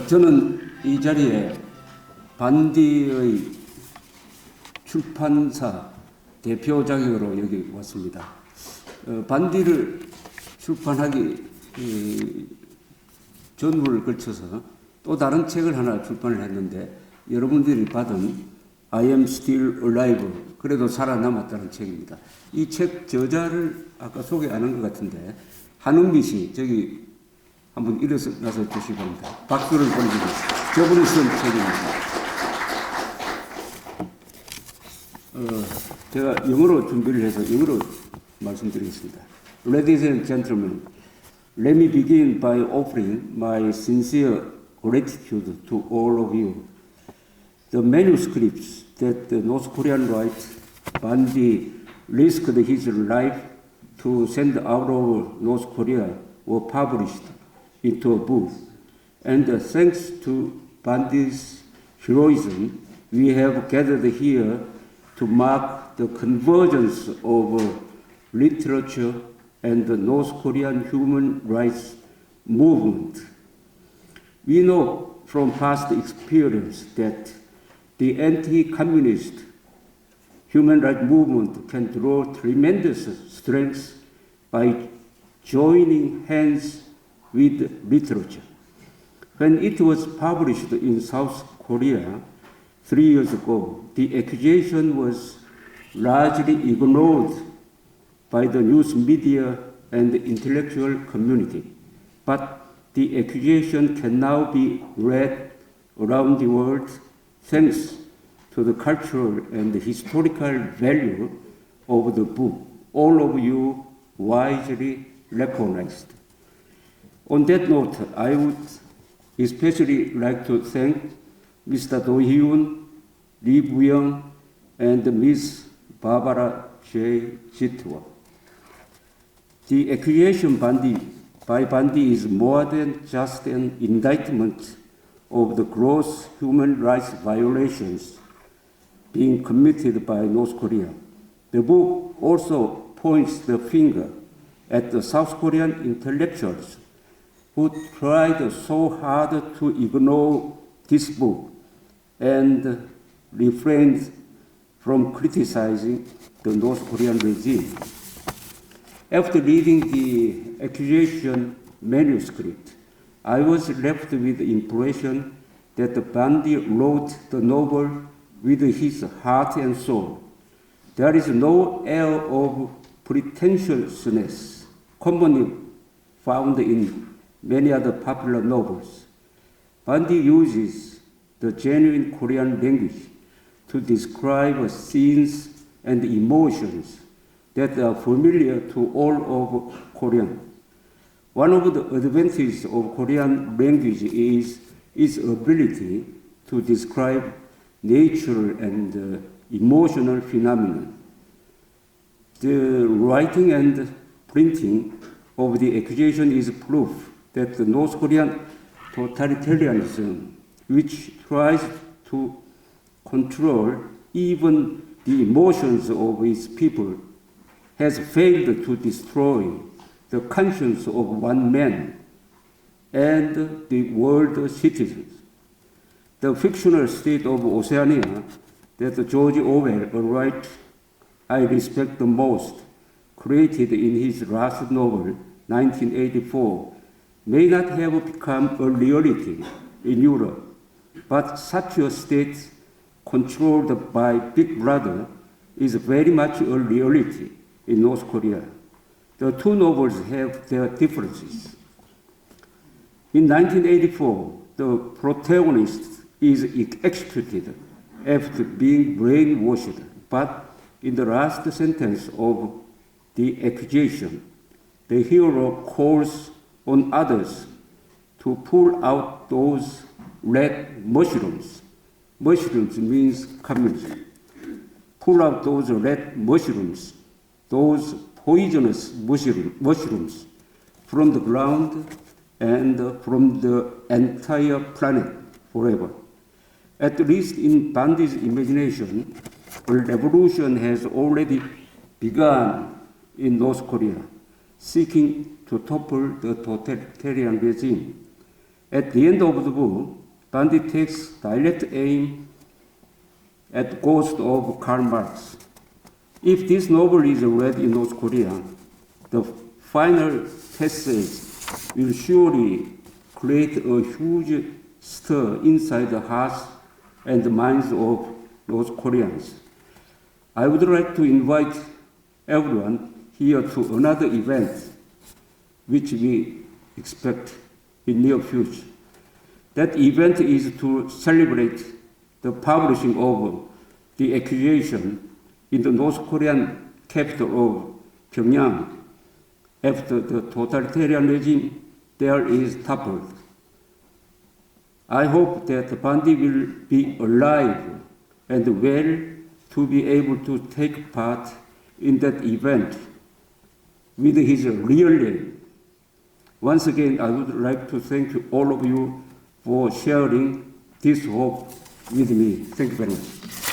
저는 이 자리에 반디의 출판사 대표 자격으로 여기 왔습니다. 반디를 출판하기 전후를 걸쳐서 또 다른 책을 하나 출판을 했는데 여러분들이 받은 I am still alive, 그래도 살아남았다는 책입니다. 이 책 저자를 아까 소개 안 한 것 같은데 한은미 씨 저기 한번 일어나서 주시기 바랍니다. 박수를 보내주겠습니다. 저분이 쓴 책입니다. 제가 영어로 준비를 해서 영어로 말씀드리겠습니다. Ladies and gentlemen, let me begin by offering my sincere gratitude to all of you. The manuscripts that the North Korean writer Bandi risked his life to send out of North Korea were published into a book, and thanks to Bandi's heroism, we have gathered here to mark the convergence of literature and the North Korean human rights movement. We know from past experience that the anti-communist human rights movement can draw tremendous strength by joining hands with literature. When it was published in South Korea 3 years ago, the accusation was largely ignored by the news media and the intellectual community. But the accusation can now be read around the world thanks to the cultural and historical value of the book, all of you wisely recognized. On that note, I would especially like to thank Mr. Do-hyun, Lee Bu-young, and Ms. Barbara J. Jitwa. The accusation by Bandi is more than just an indictment of the gross human rights violations being committed by North Korea. The book also points the finger at the South Korean intellectuals who tried so hard to ignore this book and refrained from criticizing the North Korean regime. After reading the accusation manuscript, I was left with the impression that Bandi wrote the novel with his heart and soul. There is no air of pretentiousness commonly found in many other popular novels. Bandi uses the genuine Korean language to describe scenes and emotions that are familiar to all of Korean. One of the advantages of Korean language is its ability to describe natural and emotional phenomena. The writing and printing of the accusation is proof that the North Korean totalitarianism, which tries to control even the emotions of its people, has failed to destroy the conscience of one man and the world citizens. The fictional state of Oceania that George Orwell, a writer I respect the most, created in his last novel, 1984, may not have become a reality in Europe, but such a state controlled by Big Brother is very much a reality in North Korea. The two novels have their differences. In 1984, the protagonist is executed after being brainwashed, but in the last sentence of the accusation, the hero calls on others to pull out those red mushrooms. Mushrooms means communism. Pull out those red mushrooms, those poisonous mushrooms from the ground and from the entire planet forever. At least in Bandi's imagination, a revolution has already begun in North Korea, seeking to topple the totalitarian regime. At the end of the book, Gandhi takes direct aim at the ghost of Karl Marx. If this novel is read in North Korea, the final passage will surely create a huge stir inside the hearts and the minds of North Koreans. I would like to invite everyone here to another event which we expect in near future. That event is to celebrate the publishing of the accusation in the North Korean capital of Pyongyang after the totalitarian regime there is toppled. I hope that Gandhi will be alive and well to be able to take part in that event with his real name. Once again, I would like to thank all of you for sharing this hope with me. Thank you very much.